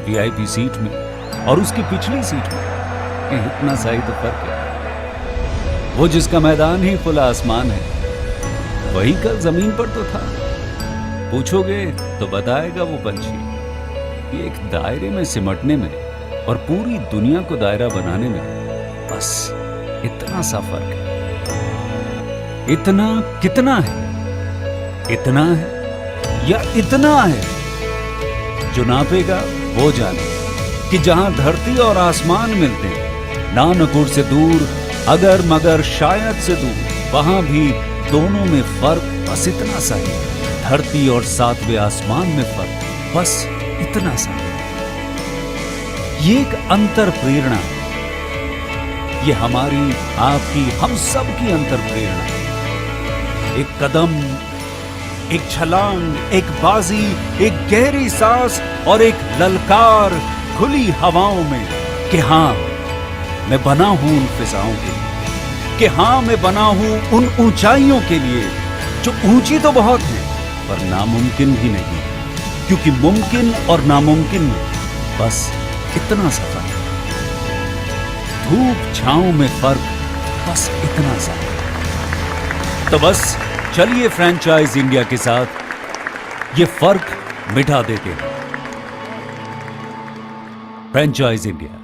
VIP seat में और उसकी पिछली सीट में इतना सा ही तो फर्क है। वो जिसका मैदान ही खुला आसमान है, वही कल जमीन पर तो था। पूछोगे तो बताएगा वो पंछी, एक दायरे में सिमटने में और पूरी दुनिया को दायरा बनाने में बस इतना सा फर्क है। इतना कितना है? इतना है या इतना है? जो नापेगा वो जाने कि जहां धरती और आसमान मिलते हैं, नानपुर से दूर, अगर मगर शायद से दूर, वहां भी दोनों में फर्क बस इतना सा है। धरती और सातवें आसमान में फर्क बस इतना सा है। ये एक अंतर प्रेरणा है। ये हमारी, आपकी, हम सब की अंतर प्रेरणा है। एक कदम, एक छलांग, एक बाजी, एक गहरी सांस और एक ललकार खुली हवाओं में कि हाँ मैं बना हूं उन फिजाओं के लिए, कि हाँ मैं बना हूं उन ऊंचाइयों के लिए जो ऊंची तो बहुत है पर नामुमकिन भी नहीं, क्योंकि मुमकिन और नामुमकिन में बस इतना सा फर्क है। धूप छांव में फर्क बस इतना सा है। तो बस चलिए फ्रेंचाइज इंडिया के साथ ये फर्क मिटा देते हैं। Franchise India.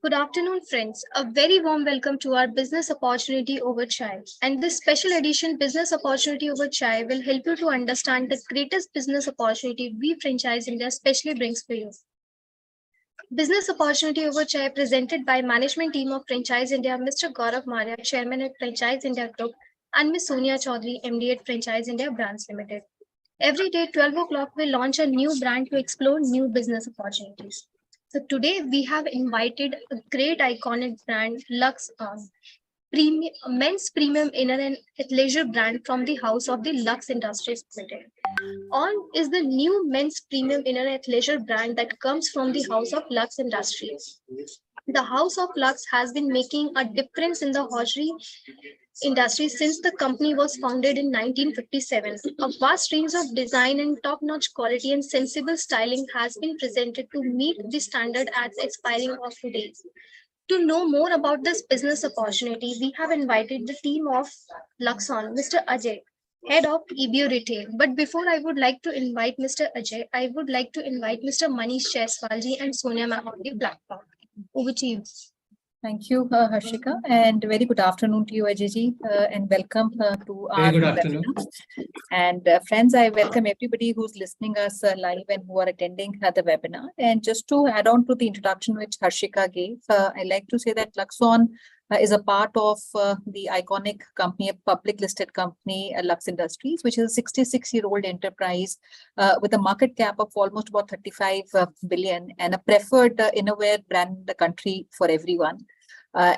Good afternoon, friends. A very warm welcome to our Business Opportunity Over Chai. And this special edition, Business Opportunity Over Chai, will help you to understand the greatest business opportunity we Franchise India specially brings for you. Business Opportunity Over Chai, presented by Management Team of Franchise India, Mr. Gaurav Maurya, Chairman at Franchise India Group, and Ms. Sonia Chaudhary, MD at Franchise India Brands Limited. Every day, 12 o'clock, we launch a new brand to explore new business opportunities. So today we have invited a great iconic brand, Lux ONN, men's premium inner and athleisure brand from the House of the Lux Industries Limited. ONN is the new men's premium inner and athleisure brand that comes from the House of Lux Industries. The House of Lux has been making a difference in the hosiery industry since the company was founded in 1957. A vast range of design and top-notch quality and sensible styling has been presented to meet the standard ads expiring of today. To know more about this business opportunity, we have invited the team of Luxon, Mr. Ajay, Head of EBO Retail. But before I would like to invite Mr. Ajay, I would like to invite Mr. Manish Jaiswalji and Sonia ma'am on the platform. Over to you. Thank you, Harshika, and very good afternoon to you, Ajay, and welcome to our webinar. And friends, I welcome everybody who's listening us live and who are attending the webinar. And just to add on to the introduction which Harshika gave, I'd like to say that Luxon is a part of the iconic company, a public listed company, LUXIndustries, which is a 66-year-old enterprise with a market cap of almost about 35 billion and a preferred innerwear brand in the country for everyone.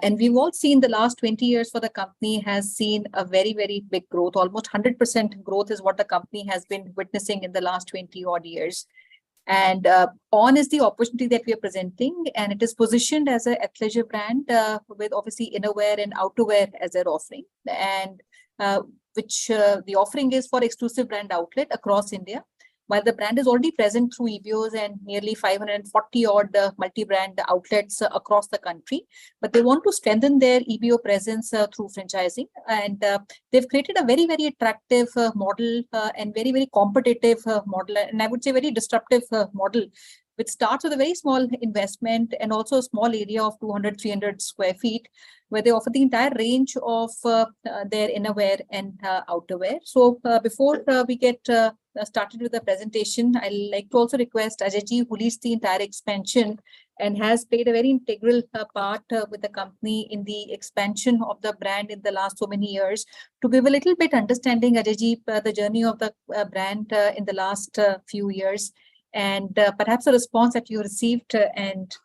And we've all seen the last 20 years for the company has seen a very, very big growth. Almost 100% growth is what the company has been witnessing in the last 20 odd years. And ONN is the opportunity that we are presenting, and it is positioned as an athleisure brand with obviously innerwear and outerwear as their offering, and which the offering is for exclusive brand outlet across India. While the brand is already present through EBOs and nearly 540 odd multi-brand outlets across the country, but they want to strengthen their EBO presence through franchising, and they've created a very, very attractive model and very, very competitive model, and I would say very disruptive model, which starts with a very small investment and also a small area of 200-300 square feet, where they offer the entire range of their innerwear and outerwear. So before we get started with the presentation, I'd like to also request Ajay, who leads the entire expansion and has played a very integral part with the company in the expansion of the brand in the last so many years, to give a little bit understanding, Ajay, the journey of the brand in the last few years, and perhaps a response that you received, and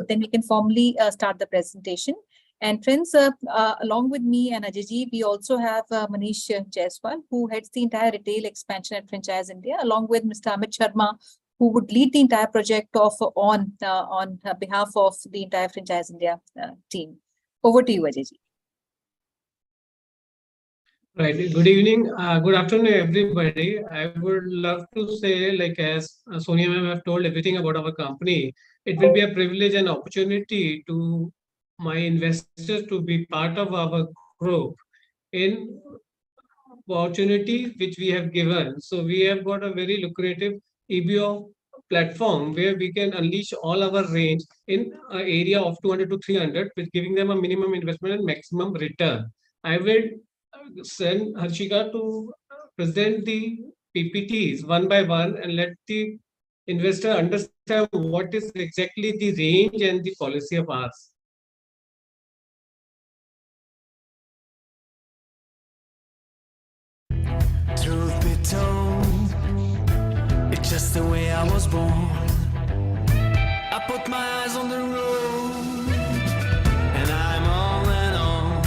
then we can formally start the presentation. And friends, along with me and Ajay, we also have Manish Jaiswal, who heads the entire retail expansion at Franchise India, along with Mr. Amit Sharma, who would lead the entire project of ONN on behalf of the entire Franchise India team. Over to you, Ajay. Right. Good evening. Good afternoon, everybody. I would love to say, like as Sonia ma'am have told everything about our company, it will be a privilege and opportunity to my investors to be part of our group in opportunity which we have given. So we have got a very lucrative EBO platform where we can unleash all our range in an area of 200 to 300, with giving them a minimum investment and maximum return. I will send Harshika to present the PPTs one by one and let the investor understand what is exactly the range and the policy of ours. Truth be told, it's just the way I was born. I put my eyes on the road, and I'm all and on.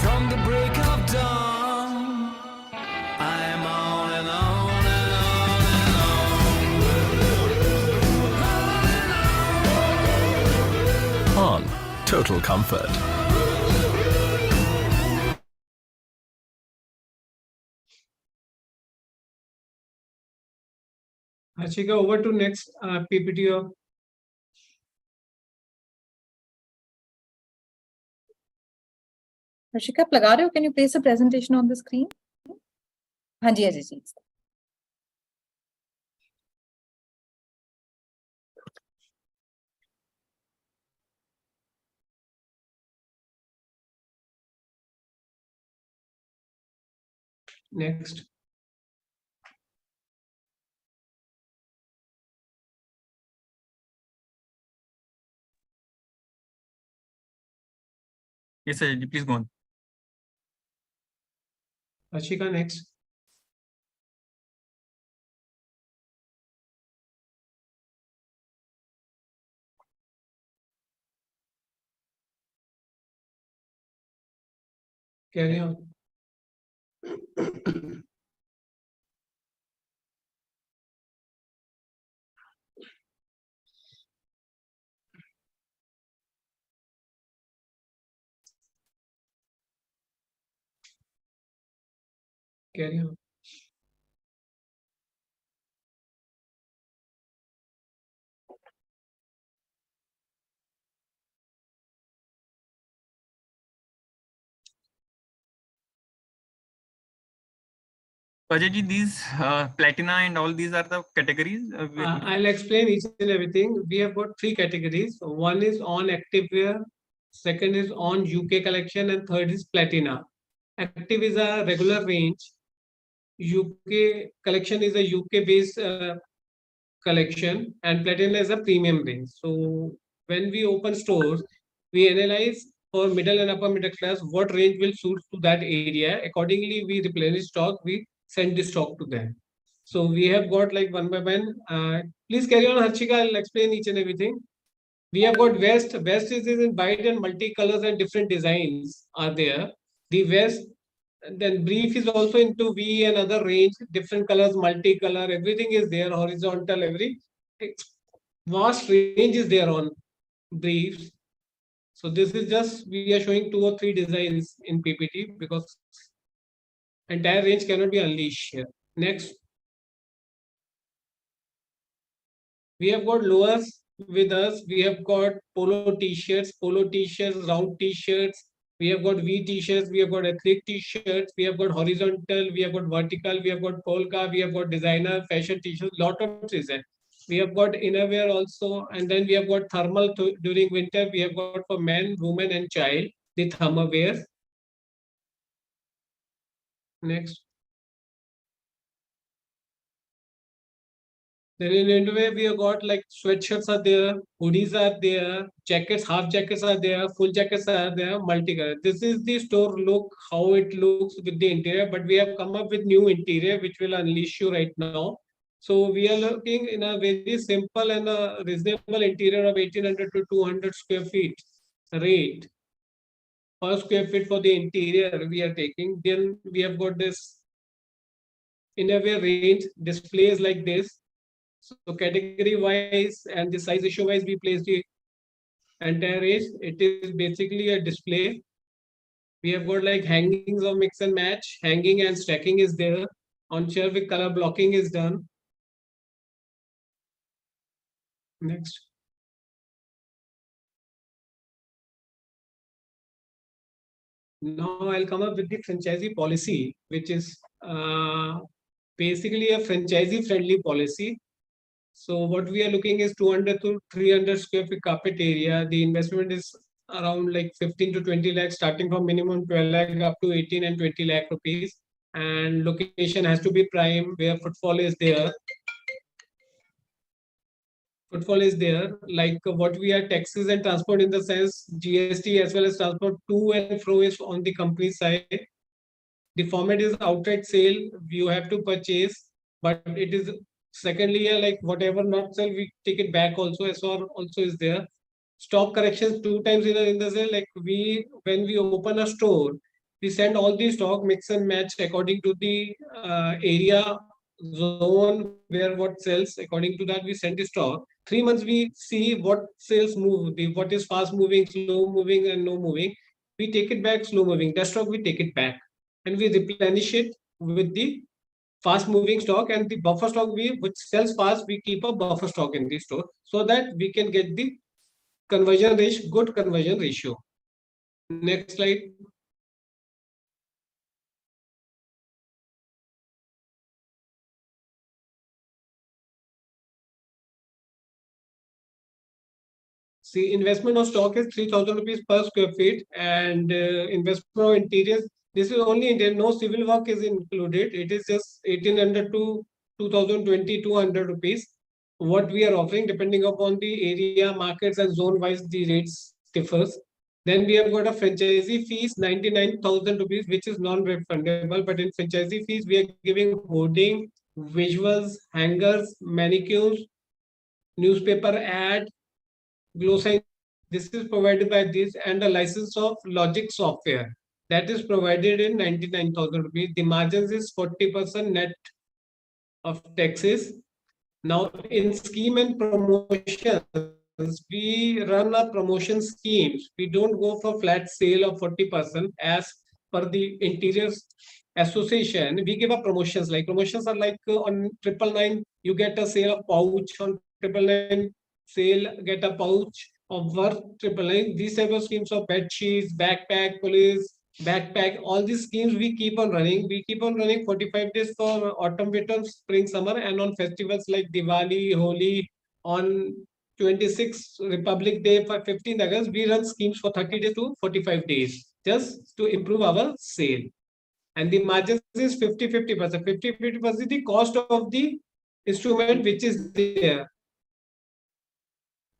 From the break of dawn, I'm on and on and on and on. On total comfort. Harshika, over to next PPT of Harshika, आप लगा रहे हो? Can you place the presentation on the screen? हाँ जी, Ajay ji. next. Yes, sir. Please go on. Harshika, next. Carry on. Carry on. Ajay ji, these platina and all these are the categories. I'll explain each and everything. We have got three categories. One is on activewear, second is on UK collection, and third is platina. Active is a regular range. UK collection is a UK based collection, and platina is a premium range. So when we open stores, we analyze for middle and upper middle class what range will suit to that area. Accordingly, we replenish stock. We send the stock to them. So we have got like one by one. Please carry on, Harshika. I'll explain each and everything. We have got vest. Vest is in white and multicolors and different designs are there. The vest, then brief is also into V and other range, different colors, multicolor, everything is there, horizontal, every vast range is there on briefs. So this is just, we are showing 2 or 3 designs in PPT because entire range cannot be unleashed here. Next. We have got lowers with us. We have got polo t-shirts, round t-shirts. We have got V t-shirts. We have got ethnic t-shirts. We have got horizontal. We have got vertical. We have got polka. We have got designer fashion t-shirts. Lot of design. We have got innerwear also, and then we have got thermal during winter. We have got for men, women, and child the thermal wear. Next. Then in underwear, we have got like sweatshirts are there, hoodies are there, jackets, half jackets are there, full jackets are there, multicolor. This is the store look, how it looks with the interior, but we have come up with new interior, which will unleash you right now. So we are looking in a very simple and a reasonable interior of 1800 to 200 square feet rate per square feet for the interior we are taking. Then we have got this innerwear range displays like this. So category wise and the size issue wise, we place the entire range. It is basically a display. We have got like hangings of mix and match. Hanging and stacking is there. On shelf with color blocking is done. Next. Now I'll come up with the franchisee policy, which is basically a franchisee friendly policy. So what we are looking is 200 to 300 square feet carpet area. The investment is around like 15 to 20 lakhs, starting from minimum 12 lakh up to 18 and 20 lakh rupees. And location has to be prime where footfall is there. Footfall is there. Like what we are taxes and transport in the sense GST as well as transport to and fro is on the company side. The format is outright sale. You have to purchase, but it is secondly like whatever not sell, we take it back also. SR also is there. Stock corrections 2 times in the sale. Like when we open a store, we send all the stock mix and match according to the area zone where what sells. According to that, we send the stock. 3 months we see what sales move, what is fast moving, slow moving, and no moving. We take it back, slow moving. That stock we take it back, and we replenish it with the fast moving stock, and the buffer stock which sells fast, we keep a buffer stock in the store so that we can get the conversion ratio, good conversion ratio. Next slide. See, investment of stock is 3,000 rupees per square feet, and investment of interiors. This is only Indian. No civil work is included. It is just 1,800 to 2,020, 200 rupees. What we are offering, depending upon the area, markets, and zone-wise, the rates differs. Then we have got a franchisee fees, 99,000 rupees, which is non-refundable. But in franchisee fees, we are giving hoarding, visuals, hangers, mannequins, newspaper ad, glow sign. This is provided by this, and a license of Logic software that is provided in 99,000 rupees. The margins is 40% net of taxes. Now in scheme and promotions, we run a promotion schemes. We don't go for flat sale of 40% as per the interiors association. We give a promotions, like promotions are like on 999 you get a sale of pouch, on 999 sale get a pouch of worth 999. These type of schemes of bed sheets, backpack, police backpack, all these schemes we keep on running. We keep on running 45 days for autumn, winter, spring, summer, and on festivals like Diwali, Holi, on 26th Republic Day for 15th August, we run schemes for 30 days to 45 days just to improve our sale. And the margins is 50-50%. 50-50% the cost of the instrument which is there.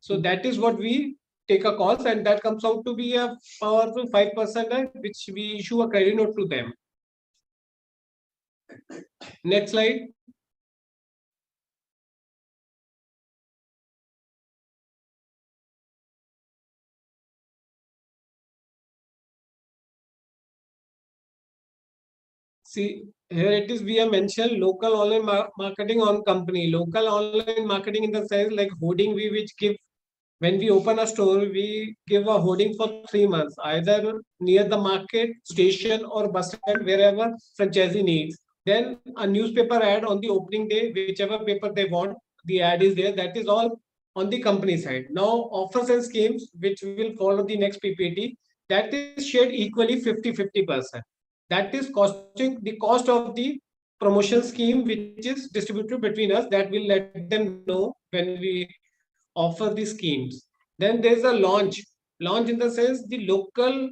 So that is what we take a cost, and that comes out to be a powerful 5%, which we issue a credit note to them. Next slide. See, here it is, we have mentioned local online marketing on company. Local online marketing in the sense like hoarding, which give, when we open a store, we give a hoarding for 3 months, either near the market, station, or bus stand, wherever franchisee needs. Then a newspaper ad on the opening day, whichever paper they want, the ad is there. That is all on the company side. Now, offers and schemes, which will follow the next PPT, that is shared equally 50-50%. That is costing the cost of the promotion scheme, which is distributed between us. That will let them know when we offer the schemes. Then there's a launch in the sense the local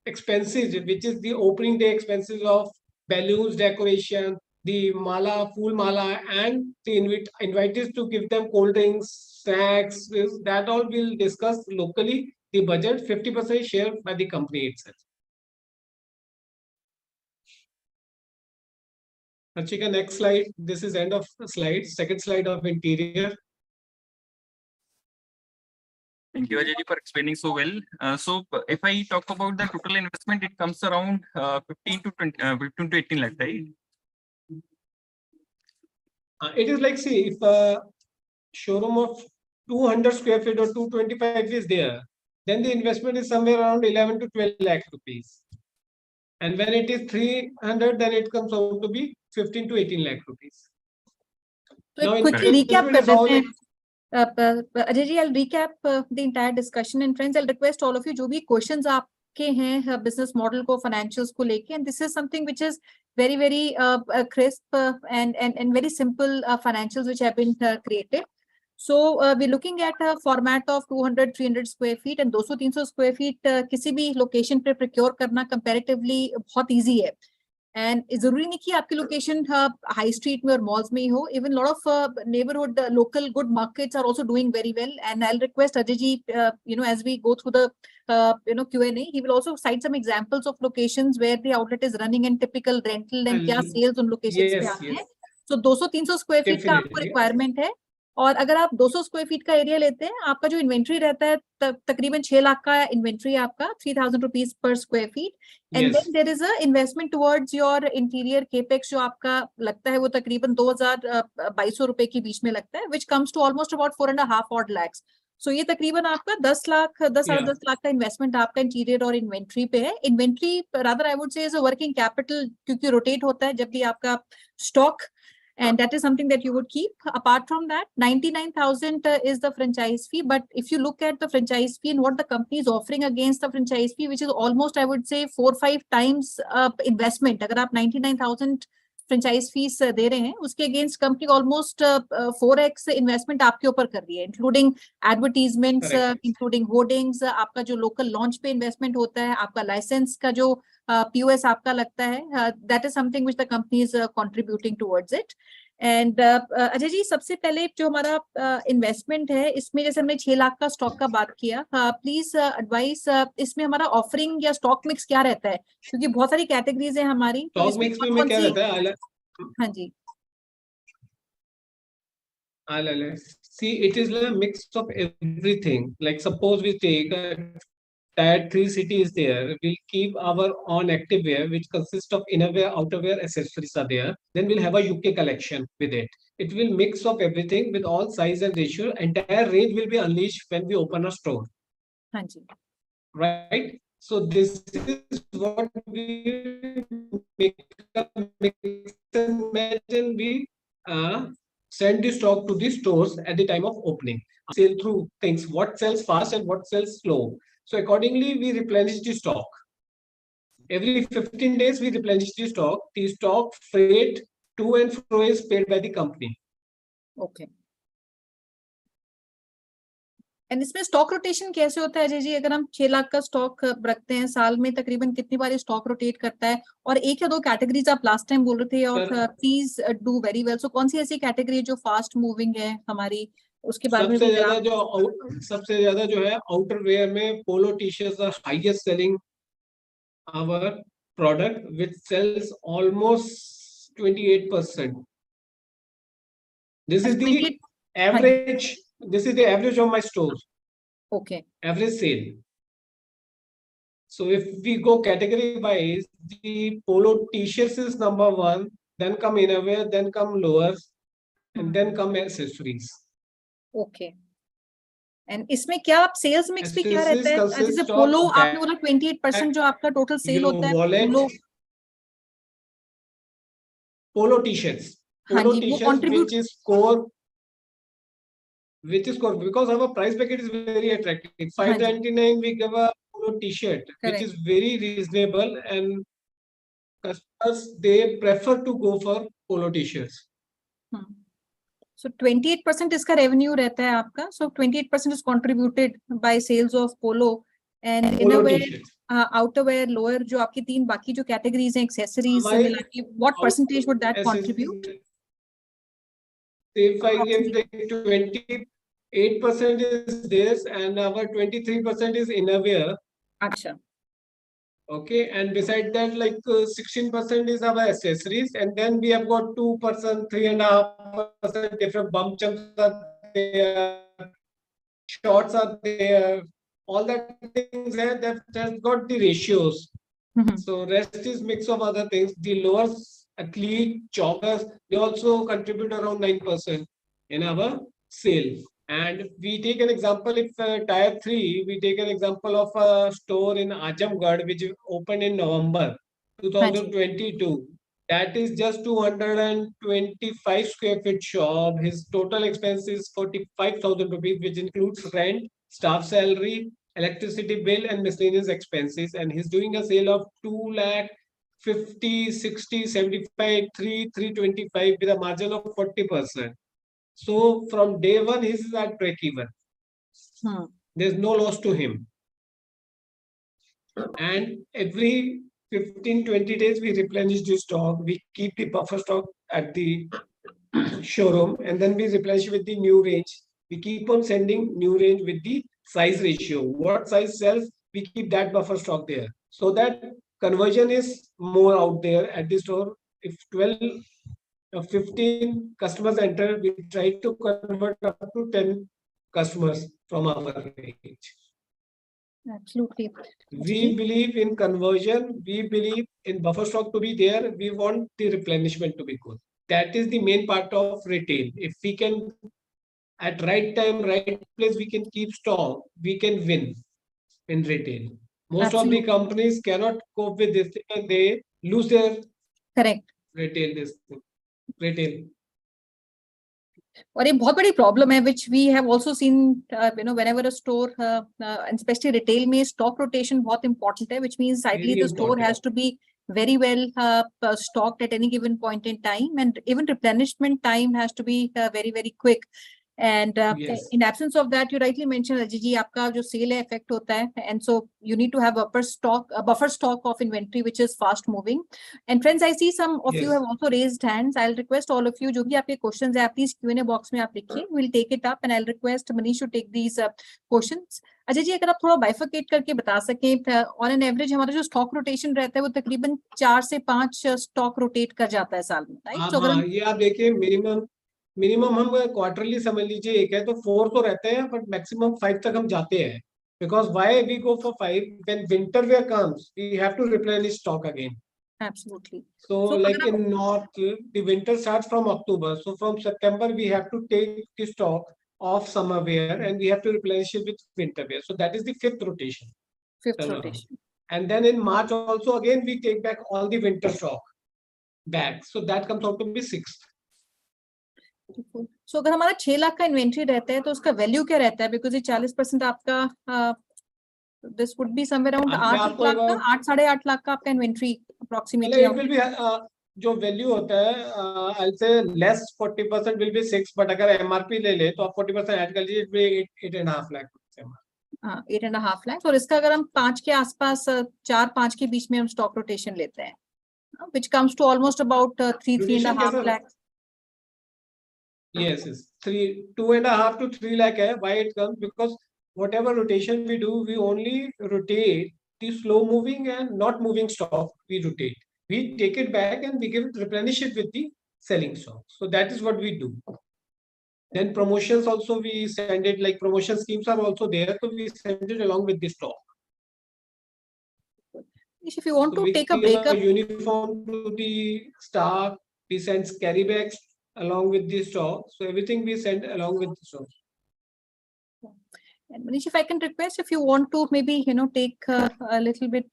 expenses, which is the opening day expenses of balloons, decoration, the mala, full mala, and the invitees to give them cold drinks, snacks. That all we'll discuss locally. The budget 50% shared by the company itself. Archika, next slide. This is end of the slide. Second slide of interior. Thank you, Ajay, for explaining so well. So if I talk about the total investment, it comes around 15 to 18 lakh, right? It is like, see, if a showroom of 200 square feet or 225 is there, then the investment is somewhere around 11 to 12 lakh rupees. And when it is 300, then it comes out to be 15 to 18 lakh rupees. तो एक quick recap कर देते हैं. Ajay ji, I'll recap the entire discussion, and friends, I'll request all of you जो भी questions आपके हैं business model को, financials को लेके, and this is something which is very crisp and very simple financials which have been created. So we're looking at a format of 200-300 square feet and 200-300 square feet किसी भी location पे procure करना comparatively बहुत easy है. And जरूरी नहीं कि आपकी location high street में और malls में ही हो. Even lot of neighborhood local good markets are also doing very well. And I'll request Ajay ji, as we go through the Q&A, he will also cite some examples of locations where the outlet is running and typical rental and क्या sales उन locations पे आते हैं. So 200-300 square feet का आपको requirement है. और अगर आप 200 स्क्वायर फीट का एरिया लेते हैं, आपका जो इन्वेंट्री रहता है तकरीबन 6 लाख का इन्वेंट्री आपका 3000 रुपीज पर square feet. And then there is a investment towards your interior capex जो आपका लगता है वो तकरीबन 2200 रुपए के बीच में लगता है, which comes to almost about 4.5 odd lakhs. सो ये तकरीबन आपका 10 साढ़े 10 लाख का इन्वेस्टमेंट आपका इंटीरियर और इन्वेंट्री पे है. Inventory rather I would say is a working capital, क्योंकि रोटेट होता है जब भी आपका stock. And that is something that you would keep. Apart from that, 99,000 is the franchise fee. But if you look at the franchise fee and what the company is offering against the franchise fee, which is almost, I would say, 4-5 times investment. अगर आप 99,000 franchise fees दे रहे हैं, उसके against company almost 4x investment आपके ऊपर कर रही है, including advertisements, including hoardings, आपका जो local launch पे investment होता है, आपका license का जो POS आपका लगता है, that is something which the company is contributing towards it. And Ajay जी, सबसे पहले जो हमारा इन्वेस्टमेंट है, इसमें जैसे हमने 6 लाख का स्टॉक का बात किया, प्लीज एडवाइस इसमें हमारा ऑफरिंग या स्टॉक मिक्स क्या रहता है, क्योंकि बहुत सारी कैटेगरीज है हमारी. स्टॉक मिक्स में क्या रहता है? हाँ जी. See, it is a mix of everything. Like suppose we take Tier 3 city is there. We'll keep our own activewear, which consists of innerwear, outerwear, accessories are there. Then we'll have a UK collection with it. It will mix of everything with all size and ratio. Entire range will be unleashed when we open a store. Hanji. Right? So this is what we make and match, and we send the stock to the stores at the time of opening. Sell through things, what sells fast and what sells slow. So accordingly, we replenish the stock. Every 15 days, we replenish the stock. The stock freight to and fro is paid by the company. Okay. And इसमें stock rotation कैसे होता है अजय जी? अगर हम 6 लाख का stock रखते हैं, साल में तकरीबन कितनी बार स्टॉक रोटेट करता है? और एक या दो कैटेगरीज आप लास्ट टाइम बोल रहे थे, और प्लीज डू वेरी वेल. सो कौन सी ऐसी कैटेगरी जो फास्ट मूविंग है हमारी, उसके बारे में सबसे ज्यादा जो है आउटर वेयर में polo T shirts are highest selling our product, which sells almost 28%. This is the average. This is the average of my stores. Okay. Average sale. So if we go category wise, the polo t-shirts is number 1, then come innerwear, then come lowers, and then come accessories. Okay. And इसमें क्या आप sales mix भी क्या रहता है? जैसे पोलो आपने बोला 28% जो आपका टोटल सेल होता है, पोलो टी-shirts. Polo t-shirts, which is core because our price packet is very attractive. 599 we give a polo t-shirt, which is very reasonable, and customers they prefer to go for polo t-shirts. So 28% इसका revenue रहता है आपका. So 28% is contributed by sales of polo and innerwear, outerwear, lower, जो आपकी 3 बाकी जो categories हैं, accessories से मिला के, what percentage would that contribute? If I give the 28% is this, and our 23% is innerwear. Acha. Okay, and beside that, like 16% is our accessories, and then we have got 2%, 3.5% different bump chunks are there, shorts are there, all that things there that has got the ratios. So rest is mix of other things. The lowers, athlete, joggers, they also contribute around 9% in our sale. And we take an example, if Tier 3, we take an example of a store in Ajamgarh, which opened in November. 2022. That is just 225 square feet shop. His total expense is 45,000 rupees, which includes rent, staff salary, electricity bill, and miscellaneous expenses. And he's doing a sale of 2 lakh 50, 60, 75, 325 with a margin of 40%. So from day one, he's at break even. There's no loss to him. And every 15-20 days, we replenish the stock. We keep the buffer stock at the showroom, and then we replenish with the new range. We keep on sending new range with the size ratio. What size sells, we keep that buffer stock there. So that conversion is more out there at the store. If 12 or 15 customers enter, we try to convert up to 10 customers from our range. Absolutely. We believe in conversion. We believe in buffer stock to be there. We want the replenishment to be good. That is the main part of retail. If we can, at right time, right place, we can keep stock, we can win in retail. Most Absolutely. of the companies cannot cope with this and they lose their Correct. retail. और ये बहुत बड़ी problem है which we have also seen whenever a store and especially retail में stock rotation बहुत important है, which means ideally the store has to be very well stocked at any given point in time, and even replenishment time has to be very quick. And in absence of that, you rightly mentioned, Ajay ji, आपका जो sale है affect होता है, and so you need to have a buffer stock of inventory which is fast moving. And friends, I see some of you have also raised hands. I'll request all of you, जो भी आपके questions है, आप please Q&A box में आप लिखिए. We'll take it up, and I'll request Manish to take these questions. Ajay ji, अगर आप थोड़ा bifurcate करके बता सकें, on an average हमारा जो stock rotation रहता है वो तकरीबन 4 से 5 stock rotate कर जाता है साल में, right? So हाँ, ये आप देखिए मिनिमम हम क्वार्टरली समझ लीजिए एक है तो 4 तो रहते हैं, बट मैक्सिमम 5 तक हम जाते हैं. Because why we go for 5? When winter wear comes, we have to replenish stock again. Absolutely. So like in north, the winter starts from October. So from September, we have to take the stock of summer wear and we have to replenish it with winter wear. So that is the 5th rotation. 5th rotation. And then in March also, again, we take back all the winter stock back. So that comes out to be 6th. So अगर हमारा 6 लाख का inventory रहता है तो उसका value क्या रहता है? बिकॉज ये 40% आपका this would be somewhere around 8 lakh का 8-8.5 लाख का आपका inventory approximately. It will be जो वैल्यू होता है I'll say less 40% will be 6, but अगर MRP ले ले तो आप 40% ऐड कर लीजिए, it will be 8.5 lakh. 8.5 lakh. और इसका अगर हम 5 के आसपास 4-5 के बीच में हम स्टॉक रोटेशन लेते हैं, which comes to almost about 3.5 lakhs. Yes, 2.5 to 3 lakh hai. Why it comes? Because whatever rotation we do, we only rotate the slow moving and not moving stock. We rotate. We take it back and we replenish it with the selling stock. So that is what we do. Then promotions also we send it, like promotion schemes are also there, so we send it along with the stock. If you want to take a breakup, uniform to the staff, we send carry bags along with the stock. So everything we send along with the stock. And Manish, if I can request, if you want to maybe take a little bit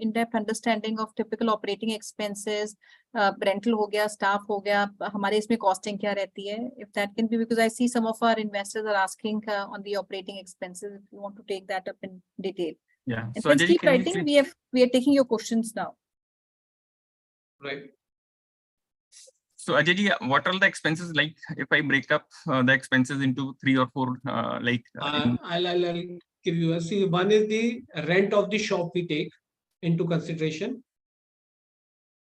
in-depth understanding of typical operating expenses, rental हो गया, staff हो गया, हमारे इसमें costing क्या रहती है? If that can be, because I see some of our investors are asking on the operating expenses. If you want to take that up in detail. Yeah. And So please Ajay, keep writing. We are taking your questions now. Right. So Ajay ji, what are the expenses like if I break up the expenses into 3 or 4 I'll give you a see. One is the rent of the shop we take into consideration.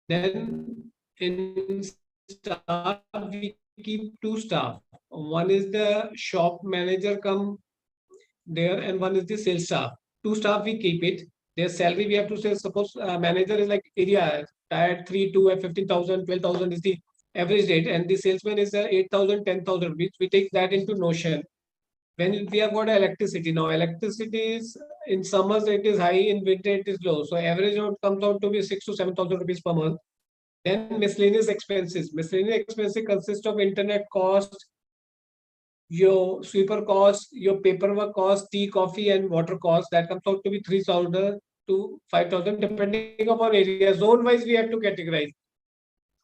Then in staff we keep 2 staff. One is the shop manager come there and one is the sales staff. 2 staff we keep it. Their salary we have to say, suppose manager is like area tier 3 to 15,000, 12,000 is the average rate, and the salesman is 8,000, 10,000 rupees. We take that into notion. When we have got electricity, now electricity is in summers it is high, in winter it is low. So average out comes out to be 6,000 to 7,000 rupees per month. Then miscellaneous expenses. Miscellaneous expenses consist of internet cost, your sweeper cost, your paperwork cost, tea, coffee, and water cost. That comes out to be 3,000. to 5,000 depending upon area. Zone wise, we have to categorize.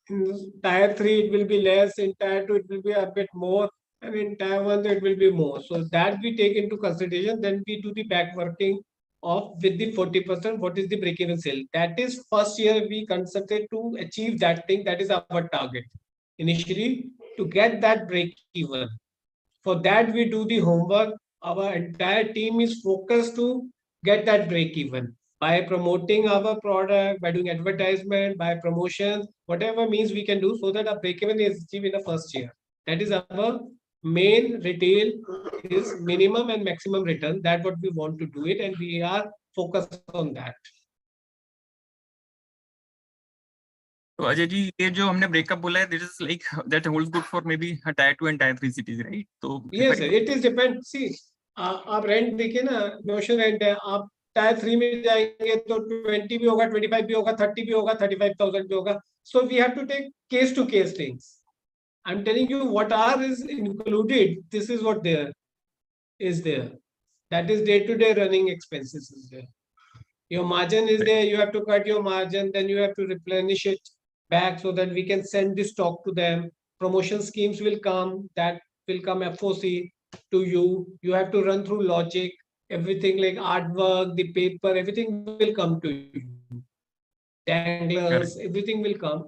In tier 3, it will be less. In tier 2, it will be a bit more. And in tier 1, it will be more. So that we take into consideration. Then we do the back working of with the 40%. What is the break-even sale? That is first year we concentrate to achieve that thing. That is our target. Initially, to get that break-even. For that, we do the homework. Our entire team is focused to get that break-even by promoting our product, by doing advertisement, by promotions, whatever means we can do so that our break-even is achieved in the first year. That is our main retail is minimum and maximum return. That's what we want to do it, and we are focused on that. तो अजय जी ये जो हमने breakup बोला है, this is like that holds good for maybe tier 2 and tier 3 cities, right? तो yes sir, it is depend. See आप rent देखिए ना, नोशन रेंट है, आप टायर 3 में जाएंगे तो 20 भी होगा, 25 भी होगा, 30 भी होगा, 35,000 भी होगा. So we have to take case to case things. I'm telling you what are is included. This is what there is there. That is day-to-day running expenses is there. Your margin is there. You have to cut your margin. Then you have to replenish it back so that we can send the stock to them. Promotion schemes will come. That will come FOC to you. You have to run through logic. Everything like artwork, the paper, everything will come to you. Danglers, everything will come.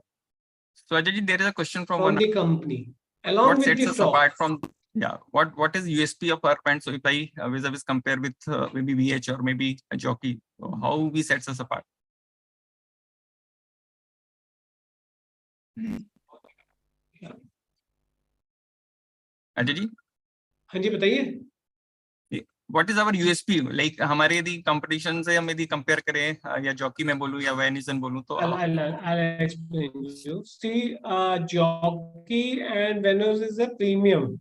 So Ajay ji, there is a question from the company. Along what with sets the us stock. apart from, yeah, what is USP of our brand? So if I vis-a-vis compare with maybe VH or maybe a jockey, so how we sets us apart? Yeah. Ajay ji, हाँ जी बताइए. what is our USP? Like हमारे यदि competition से हम यदि compare करें या jockey में बोलूं या Venison बोलूं तो I'll explain you. See, jockey and Venus is a premium.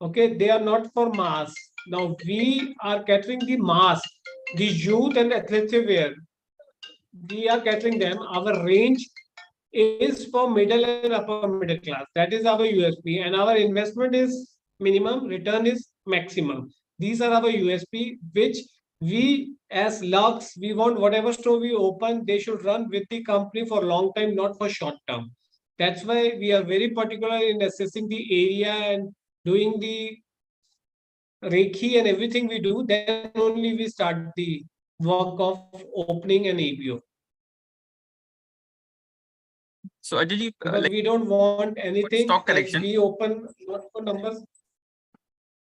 Okay, they are not for mass. Now we are catering the mass, the youth and athletic wear. We are catering them. Our range is for middle and upper middle class. That is our USP, and our investment is minimum, return is maximum. These are our USP, which we as Lux, we want whatever store we open, they should run with the company for long time, not for short term. That's why we are very particular in assessing the area and doing the Reiki and everything we do. Then only we start the work of opening an MBO. So Ajay ji, because we don't want anything stock like correction. we open not for numbers.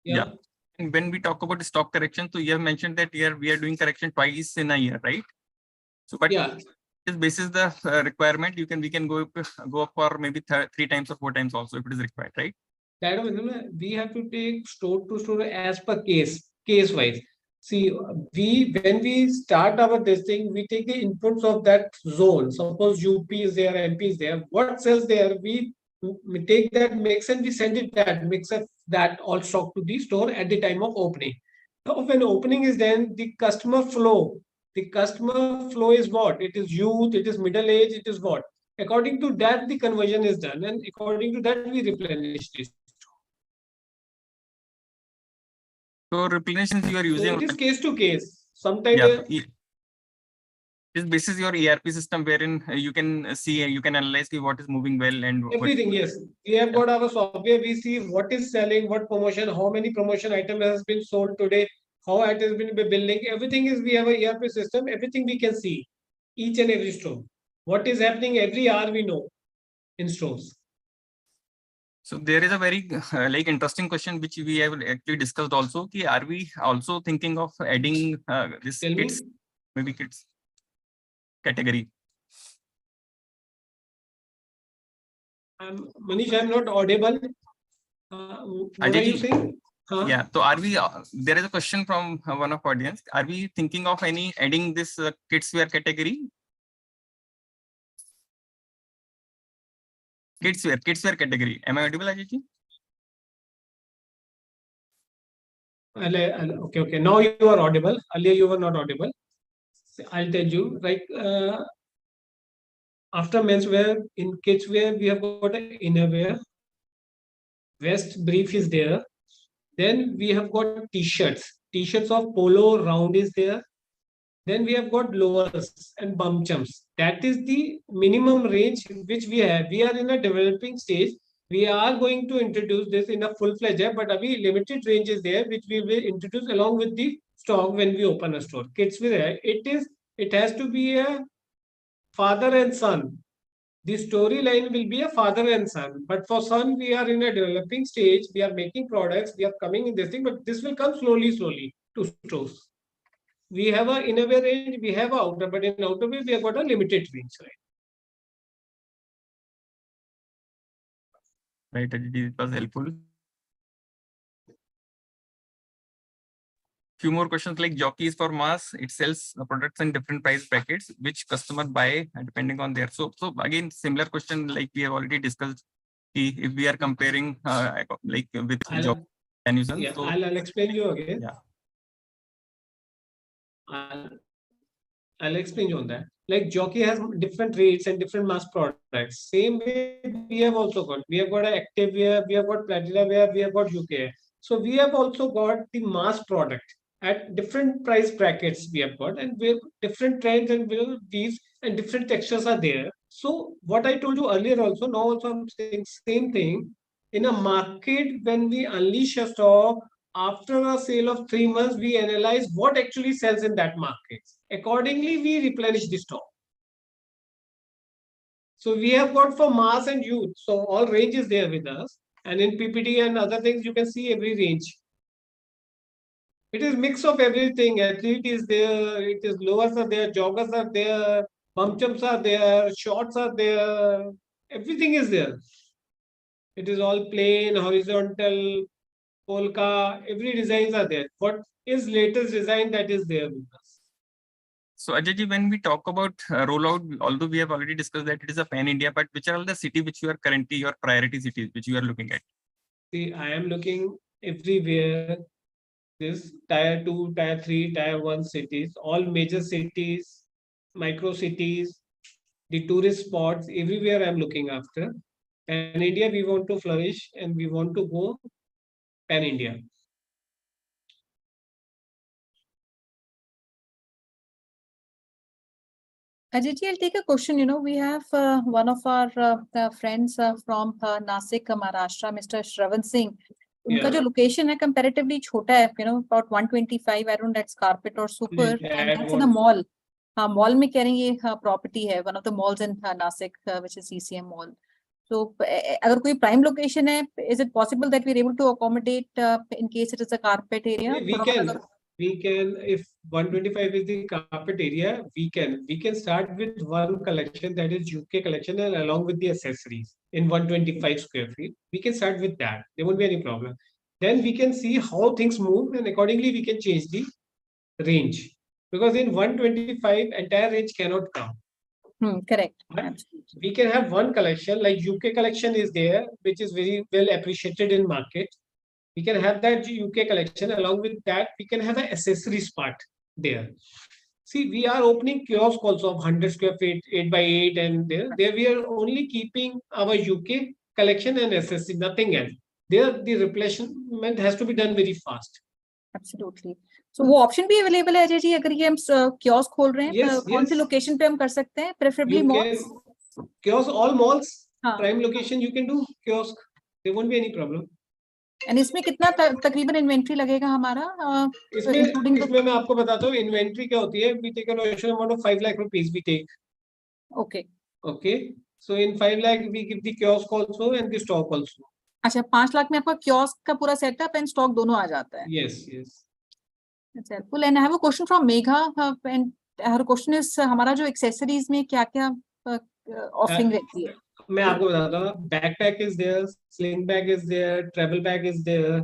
Yeah. And when we talk about stock correction, so you have mentioned that here we are doing correction twice in a year, right? So, but yeah, this basis the requirement, we can go up for maybe 3 times or 4 times also if it is required, right? That we have to take store to store as per case wise. See, when we start our this thing, we take the inputs of that zone. Suppose UP is there, MP is there. What sells there? We take that mix and we send it that mix of that all stock to the store at the time of opening. Now, when opening is done, the customer flow. The customer flow is what? It is youth, it is middle age, it is what? According to that, the conversion is done, and according to that, we replenish this. So replenishes you are using. So it is case to case. Sometimes. Yeah. This is your ERP system wherein you can see, you can analyze what is moving well and everything. Yes, we have got our software. We see what is selling, what promotion, how many promotion items has been sold today, how it has been building. Everything is we have a ERP system. Everything we can see, each and every store. What is happening every hour we know in stores. So there is a very like interesting question which we have actually discussed also. Are we also thinking of adding this kids, maybe kids category? Manish, I'm not audible. What are you saying? Yeah, so are we? There is a question from one of audience. Are we thinking of adding this kids wear category? Kids wear category. Am I audible, Ajay ji? Okay. Now you are audible. Earlier you were not audible. I'll tell you. Like after menswear, in kids wear we have got an innerwear. Vest brief is there. Then we have got t-shirts. T-shirts of polo round is there. Then we have got lowers and bump jumps. That is the minimum range which we have. We are in a developing stage. We are going to introduce this in a full-fledged, but abhi limited range is there, which we will introduce along with the stock when we open a store. Kids will have. It has to be a father and son. The storyline will be a father and son. But for son, we are in a developing stage. We are making products. We are coming in this thing, but this will come slowly to stores. We have a innerwear range, we have a outer, but in outerwear we have got a limited range, right? Right, Ajay, it was helpful. Few more questions like jockeys for mass. It sells products in different price brackets, which customer buy depending on their. So again, similar question like we have already discussed. If we are comparing like with jockey and user. Yeah, So, I'll explain you again. Yeah. I'll explain you on that. Like jockey has different rates and different mass products. Same way we have also got. We have got an active wear, we have got platina wear, we have got UK. So we have also got the mass product at different price brackets we have got, and we have different trends and these and different textures are there. So what I told you earlier also, now also I'm saying same thing. In a market, when we unleash a stock, after a sale of 3 months, we analyze what actually sells in that market. Accordingly, we replenish the stock. So we have got for mass and youth. So all range is there with us. And in PPT and other things, you can see every range. It is mix of everything. Athlete is there. It is lowers are there. Joggers are there. Bump jumps are there. Shorts are there. Everything is there. It is all plain, horizontal, polka. Every designs are there. What is latest design that is there with us? So Ajay, when we talk about rollout, although we have already discussed that it is a pan India, but which are all the city which you are currently your priority cities which you are looking at? See, I am looking everywhere. This tier 2, tier 3, tier 1 cities, all major cities, micro cities, the tourist spots, everywhere I'm looking after. And India, we want to flourish and we want to go pan India. Ajay, I'll take a question. You know, we have one of our friends from Nasik, Maharashtra, Mr. Shravan Singh. उनका जो location है comparatively छोटा है, you know, about 125. I don't know that's carpet or super, and that's in a mall. Mall में कह रहे हैं ये property है, one of the malls in Nasik, which is CCM mall. So अगर कोई prime location है, is it possible that we're able to accommodate in case it is a carpet area? We can, if 125 is the carpet area, we can start with one collection, that is UK collection, and along with the accessories in 125 square feet. We can start with that. There won't be any problem. Then we can see how things move, and accordingly we can change the range. Because in 125, entire range cannot come. Correct. We can have one collection, like UK collection is there, which is very well appreciated in market. We can have that UK collection. Along with that, we can have an accessories part there. See, we are opening kiosk also of 100 square feet, 8x8, and there we are only keeping our UK collection and accessories, nothing else. There, the replenishment has to be done very fast. Absolutely. So वो option भी available है अजय जी, अगर ये हम kiosk खोल रहे हैं, कौन सी location पे हम कर सकते हैं? Preferably malls. Kiosk, all malls, prime location you can do kiosk. There won't be any problem. And इसमें कितना तकरीबन इन्वेंट्री लगेगा हमारा? इसमें मैं आपको बताता हूँ इन्वेंट्री क्या होती है. We take a notion amount of 5 lakh rupees we take. Okay. So in 5 lakh we give the kiosk also and the stock also. अच्छा, 5 लाख में आपका kiosk का पूरा setup and stock दोनों आ जाता है. Yes. That's helpful. And I have a question from Megha. And her question is, हमारा जो accessories में क्या-क्या offering रहती है? मैं आपको बताता हूँ. Backpack is there, sling bag is there, travel bag is there,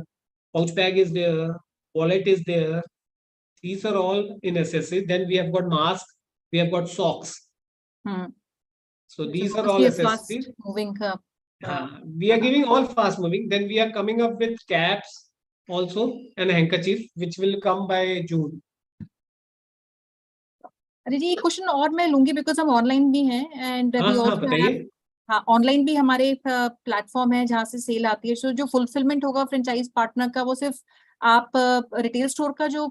pouch bag is there, wallet is there. These are all in accessories. Then we have got mask, we have got socks. So these are all accessories. Moving. We are giving all fast moving. Then we are coming up with caps also and handkerchief, which will come by June. अरे जी, question और मैं लूंगी because हम online भी हैं and we also have online भी हमारे platform है जहाँ से सेल आती है. सो जो फुलफिलमेंट होगा फ्रेंचाइज पार्टनर का, वो सिर्फ आप रिटेल स्टोर का जो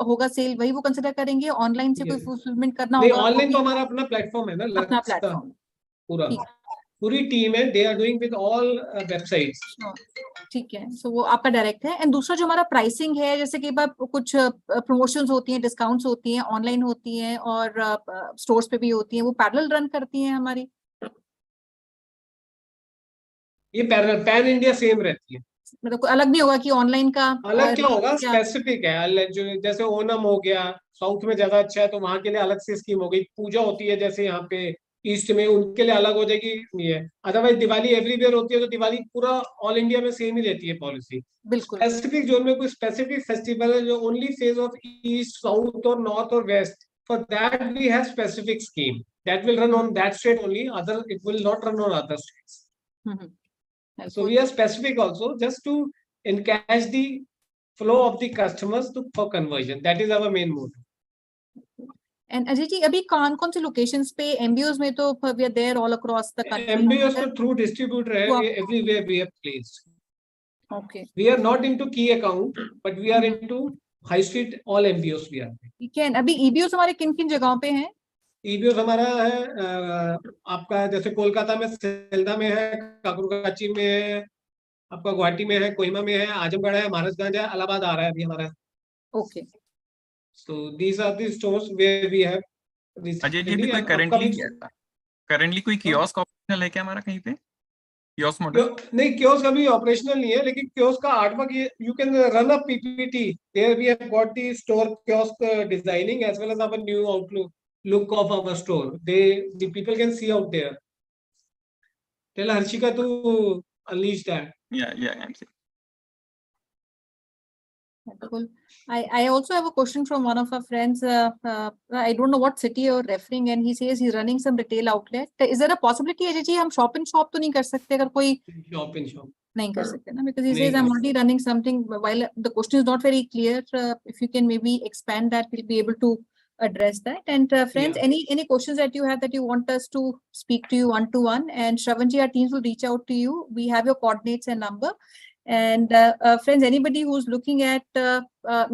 होगा सेल वही वो कंसिडर करेंगे, ऑनलाइन से कोई Yes. फुलफिलमेंट करना नहीं, होगा ऑनलाइन तो हमारा अपना प्लेटफॉर्म है ना, अपना लक्स का प्लेटफॉर्म? पूरा, ठीक पूरी टीम है, they are doing with all websites. ठीक है, सो वो आपका डायरेक्ट है। एंड दूसरा जो हमारा प्राइसिंग है, जैसे कि कुछ प्रमोशंस होती हैं, डिस्काउंट्स होती हैं, ऑनलाइन होती हैं और स्टोर्स पे भी होती हैं, वो पैरेलल रन करती हैं हमारी? ये पैन इंडिया सेम रहती है, मतलब कोई अलग नहीं होगा कि ऑनलाइन का अलग क्या होगा, क्या? स्पेसिफिक है। जो जैसे ओनम हो गया, साउथ में ज्यादा अच्छा है तो वहां के लिए अलग से स्कीम हो गई। पूजा होती है जैसे यहाँ पे ईस्ट में, उनके लिए अलग हो जाएगी ये। अदरवाइज दिवाली एवरीवेयर होती है, तो दिवाली पूरा ऑल इंडिया में सेम ही रहती है पॉलिसी। बिल्कुल। स्पेसिफिक जोन में कोई स्पेसिफिक फेस्टिवल है जो only phase of east, south और नॉर्थ और west, for that we have specific scheme that will run on that state only, other it will not run on other states. So we are specific also, just to encash the flow of the customers for conversion. That is our main motto. And Ajay ji, अभी कौन कौन से locations पे MBOs में तो we are there all across the country? MBOs तो through distributor है, everywhere we have placed. Okay. We are not into key account, but we are into high street, all MBOs we are. ठीक है, अभी EBOs हमारे किन किन जगहों पे हैं? EBOs हमारा है आपका जैसे कोलकाता में सेल्दा में है, काकरुकाची में है, आपका गुवाहाटी में है, कोहिमा में है, आजमगढ़ है, महाराजगंज है, इलाहाबाद आ रहा है अभी हमारा। Okay, so these are the stores where we have. Ajay ji, कोई करंटली कोई कियोस्क ऑप्शनल है क्या हमारा कहीं पे? कियोस्क मॉडल नहीं, कियोस्क अभी ऑपरेशनल नहीं है, लेकिन कियोस्क का artwork you can run a PPT there. We have got the store kiosk designing as well as our new outlook look of our store. The people can see out there. Tell Harshika to unleash that. Yeah, I'm saying. Cool. I also have a question from one of our friends. I don't know what city you're referring, and he says he's running some retail outlet. Is there a possibility, Ajay ji, हम shop in shop तो नहीं कर सकते अगर कोई shop in shop नहीं कर सकते ना? Because he says I'm already running something. While the question is not very clear, if you can maybe expand that, we'll be able to address that. And friends, any questions that you have that you want us to speak to you one-to-one, and Shravanji, our teams will reach out to you. We have your coordinates and number. And friends, anybody who's looking at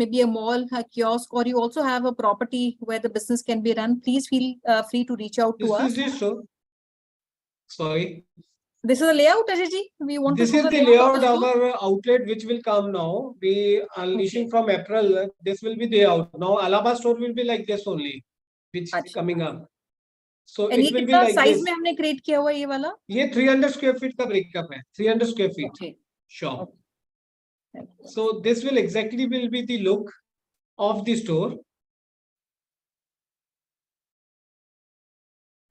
maybe a mall, a kiosk, or you also have a property where the business can be run, please feel free to reach out to us. This is so. Sorry. This is a layout, Ajay ji. We want this to is the layout of our outlet which will come now. We are unleashing from April. This will be the out. Now Allahabad store will be like this only, which is coming up. So it will be like size this. में हमने create किया हुआ ये वाला? ये 300 square feet का breakup है. 300 square feet. Okay. Shop. Okay. So this will exactly will be the look of the store.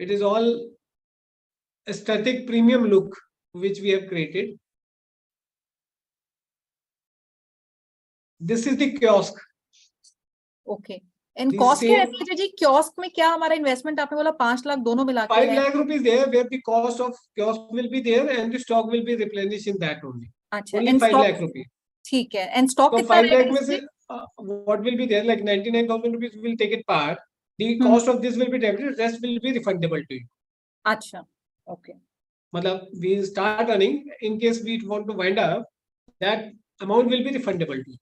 It is all aesthetic premium look which we have created. This is the kiosk. Okay. And cost क्या है जी? Kiosk में क्या हमारा investment आपने बोला 5 लाख दोनों मिला के 5 lakh rupees there, where the cost of kiosk will be there and the stock will be replenished in that only. अच्छा. Only 5 lakh rupees. ठीक है. And stock so 5 lakh में से what will be there, like 99,000 rupees we will take it part. The cost of this will be debited, rest will be refundable to you. अच्छा. Okay. मतलब we start running, in case we want to wind up, that amount will be refundable to you.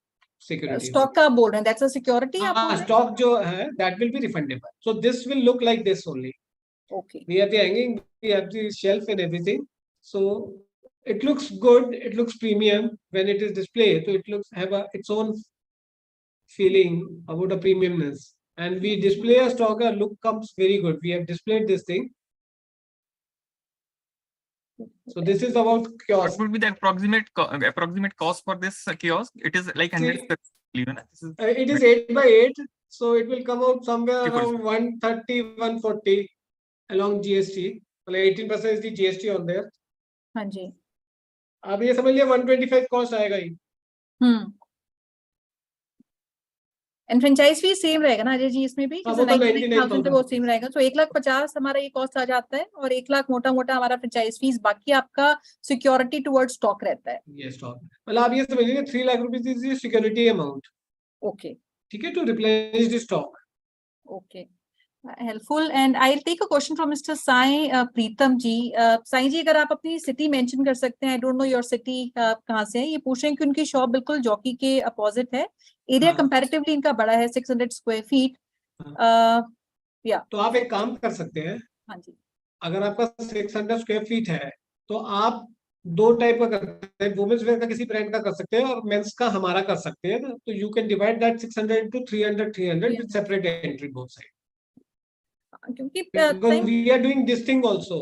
Security. Stock का बोल रहे हैं, that's a security. Stock जो है, that will be refundable. So this will look like this only. Okay. We have the hanging, we have the shelf and everything. So it looks good. It looks premium when it is displayed. So it looks have its own feeling about a premiumness. And we display a stock, a look comes very good. We have displayed this thing. So this is about kiosk. What would be the approximate cost for this kiosk? It is like 100. It is 8 by 8, so it will come out somewhere around 130, 140 along GST. Well, 18% is the GST on there. हाँ जी. अब ये समझ लिया 125 cost आएगा ही. And franchise fee same रहेगा ना अजय जी इसमें भी? 99,000 वो सेम रहेगा. तो 1,50,000 हमारा ये कॉस्ट आ जाता है और 1 लाख मोटा मोटा हमारा फ्रेंचाइज फीस, बाकी आपका सिक्योरिटी टुवर्ड स्टॉक रहता है. ये स्टॉक मतलब आप ये समझ लीजिए 3 lakh rupees is security amount. Okay. ठीक है, to replenish the stock. Okay. Helpful. And I'll take a question from Mr. Sai Preetham ji. Sai ji, अगर आप अपनी city mention कर सकते हैं, I don't know your city कहाँ से है. ये पूछ रहे हैं कि उनकी shop बिल्कुल जॉकी के opposite है. Area comparatively इनका बड़ा है, 600 square feet. Yeah. तो आप एक काम कर सकते हैं. हाँ जी. अगर आपका 600 स्क्वायर फीट है तो आप दो टाइप का कर सकते हैं. वुमेन्स वेयर का किसी ब्रांड का कर सकते हैं और मेंस का हमारा कर सकते हैं ना. तो you can divide that 600 into 300 with separate entry both sides. क्योंकि we are doing this thing also.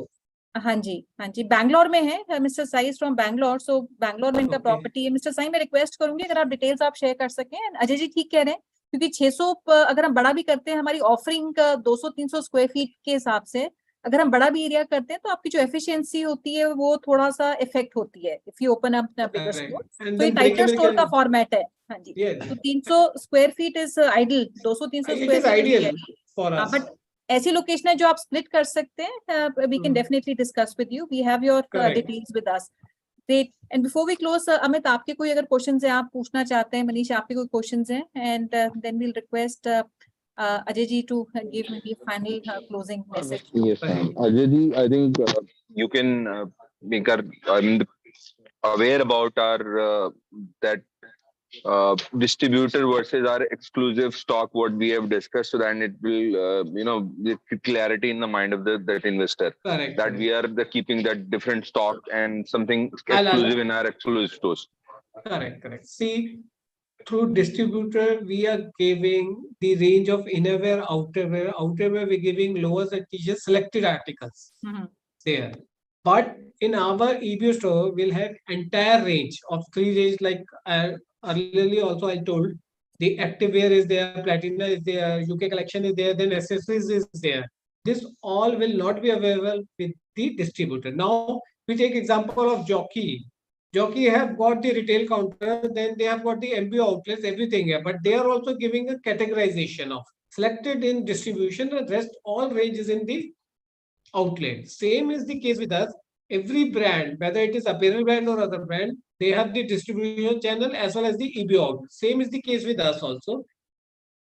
हाँ जी बैंगलोर में है. Mister Sai is from Bangalore, so Bangalore में इनका प्रॉपर्टी है. मिस्टर साई, मैं रिक्वेस्ट करूंगी अगर आप डिटेल्स आप शेयर कर सकें. अजय जी ठीक कह रहे हैं, क्योंकि 600 अगर हम बड़ा भी करते हैं, हमारी ऑफरिंग 200-300 स्क्वायर फीट के हिसाब से अगर हम बड़ा भी एरिया करते हैं तो आपकी जो एफिशिएंसी होती है वो थोड़ा सा इफेक्ट होती है. If you open up bigger store, तो ये टाइटर स्टोर का फॉर्मेट है. हाँ जी. तो 300 square feet is ideal. 200-300 square feet, but ऐसी लोकेशन है जो आप स्प्लिट कर सकते हैं. We can definitely discuss with you. We have your details with us. Great. And before we close, Amit आपके कोई अगर क्वेश्चंस हैं आप पूछना चाहते हैं, मनीष आपके कोई क्वेश्चंस हैं, and then we'll request Ajay ji to give maybe a final closing message. Yes, Ajay ji, I think you can make our aware about our that distributor versus our exclusive stock, what we have discussed, so that it will give clarity in the mind of that investor. Correct. That we are keeping that different stock and something exclusive in our exclusive stores. Correct. See, through distributor we are giving the range of innerwear, outerwear we're giving lowers and t-shirts, selected articles there. But in our EBO store we'll have entire range of 3 range, like earlier also I told. The activewear is there, platina is there, UK collection is there, then accessories is there. This all will not be available with the distributor. Now we take example of Jockey. Jockey have got the retail counter, then they have got the MBO outlets, everything here, but they are also giving a categorization of selected in distribution, and rest all ranges in the outlet. Same is the case with us. Every brand, whether it is apparel brand or other brand, they have the distribution channel as well as the EBO outlet. Same is the case with us also.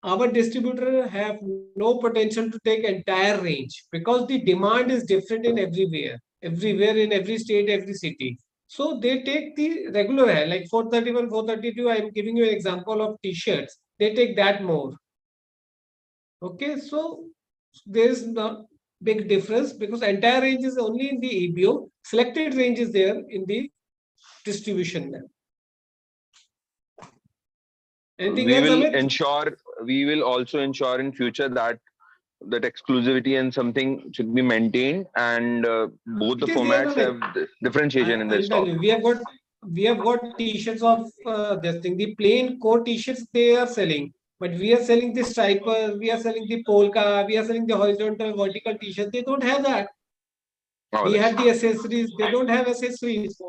Our distributor have no potential to take entire range because the demand is different in everywhere in every state, every city. So they take the regular hair, like 431, 432. I am giving you an example of t-shirts. They take that more. Okay, so there is no big difference because entire range is only in the EBO. Selected range is there in the distribution level. Anything else, Amit? We will also ensure in future that exclusivity and something should be maintained, and both the formats have differentiation in their stock. We have got t-shirts of this thing. The plain core t-shirts they are selling, but we are selling the striper, we are selling the polka, we are selling the horizontal, vertical t-shirts. They don't have that. We have the accessories. They don't have accessories,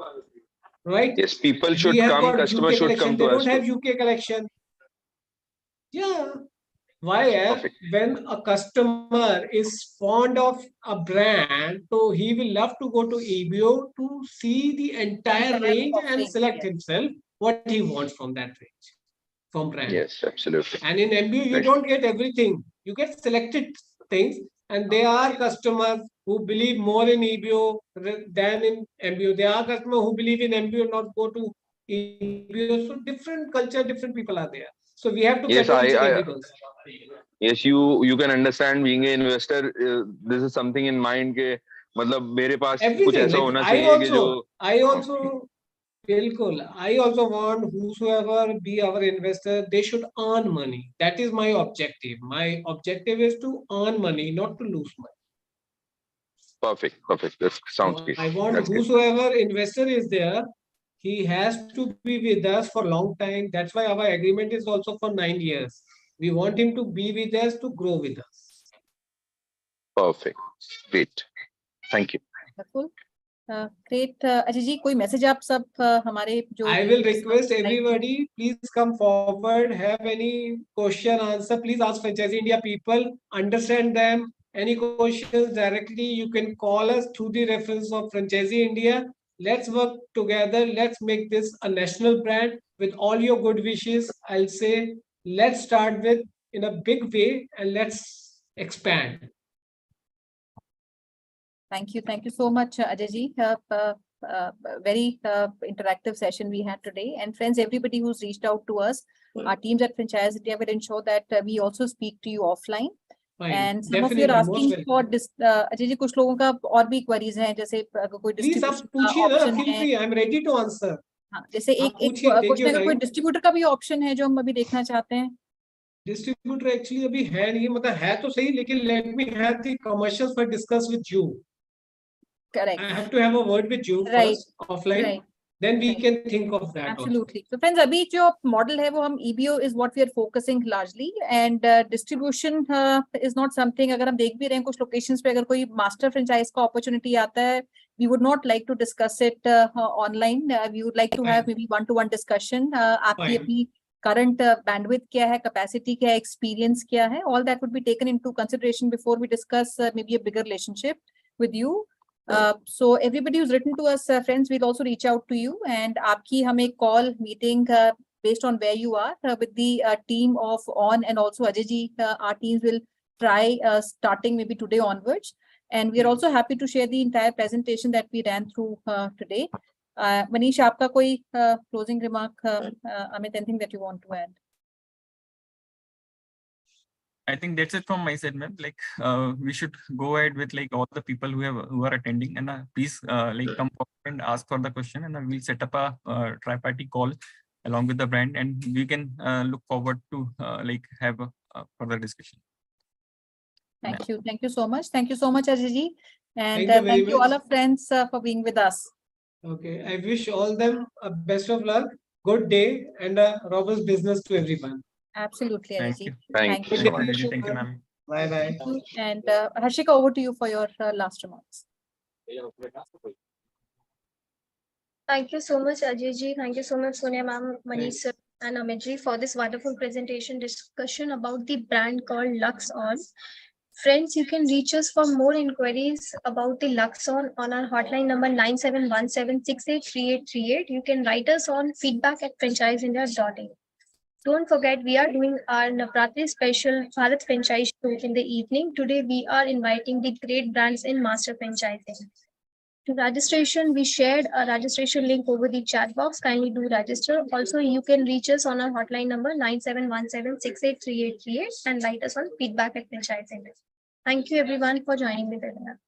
right? Yes, people should come. Customers should come to us. They don't have UK collection. Yeah. Why? When a customer is fond of a brand, so he will love to go to EBO to see the entire range and select himself what he wants from that range, from brand. Yes, absolutely. And in MBO, you don't get everything. You get selected things, and there are customers who believe more in EBO than in MBO. There are customers who believe in MBO, not go to EBO. So different culture, different people are there. So we have to yes, you can understand, being an investor, this is something in mind के मतलब मेरे पास कुछ ऐसा होना चाहिए कि जो I also want whosoever be our investor, they should earn money. That is my objective. My objective is to earn money, not to lose money. Perfect. That sounds good. I want whosoever investor is there, he has to be with us for a long time. That's why our agreement is also for 9 years. We want him to be with us, to grow with us. Perfect. Great. Thank you. Wonderful. Great. Ajay ji, कोई message आप सब हमारे जो I will request everybody, please come forward. Have any question, answer, please ask Franchisee India people. Understand them. Any questions directly, you can call us through the reference of Franchisee India. Let's work together. Let's make this a national brand with all your good wishes. I'll say, let's start with in a big way, and let's expand. Thank you. Thank you so much, Ajay ji. Very interactive session we had today. And friends, everybody who's reached out to us, our teams at Franchisee will ensure that we also speak to you offline. Fine. And some of you are asking for this. Ajay ji, कुछ लोगों का और भी queries हैं, जैसे अगर कोई Please, आप distribution पूछिए ना, option feel है. free. I'm ready to answer. हाँ, जैसे एक पूछिए, take क्वेश्चन your है, कोई time. डिस्ट्रीब्यूटर का भी ऑप्शन है जो हम अभी देखना चाहते हैं. Distributor actually अभी है नहीं, मतलब है तो सही, लेकिन let me have the commercials for discuss with you. Correct. I have to have a word with you Right. first, offline. Right. Then we Right. can think of that. Absolutely. So friends, अभी जो model है वो हम EBO is what we are focusing largely, and distribution is not something. अगर हम देख भी रहे हैं कुछ locations पे अगर कोई master franchise का opportunity आता है, we would not like to discuss it online. We would like to have maybe one-to-one discussion. आपकी अपनी current bandwidth क्या है, capacity क्या है, experience क्या है, all that would be taken into consideration before we discuss maybe a bigger relationship with you. So everybody who's written to us, friends, we'll also reach out to you, and aapki hum ek call meeting based on where you are with the team of ONN, and also Ajay ji, our teams will try starting maybe today onwards, and we are also happy to share the entire presentation that we ran through today. Manish, aapka koi closing remark, Amit, anything that you want to add? I think that's it from my side, ma'am. Like we should go ahead with like all the people who are attending, and please like come forward and ask for the question, and we'll set up a tri-party call along with the brand, and we can look forward to like have a further discussion. Thank you. Thank you so much. Thank you so much, Ajay ji. And thank you all our friends for being with us. Okay. I wish all them a best of luck, good day, and a robust business to everyone. Absolutely, Ajay ji. Thank you. Thank you, ma'am. Bye bye. And Harshika, over to you for your last remarks. Thank you so much, Ajay ji. Thank you so much, Sonia ma'am, Manish sir, and Amit ji for this wonderful presentation discussion about the brand called Lux ONN. Friends, you can reach us for more inquiries about the Luxon on our hotline number 9717683838. You can write us on feedback@franchiseindia.in. Don't forget, we are doing our Navratri special Bharat franchise show in the evening. Today, we are inviting the great brands in master franchising. To registration, we shared a registration link over the chat box. Kindly do register. Also, you can reach us on our hotline number 9717683838 and write us on feedback@franchiseindia. Thank you everyone for joining the webinar.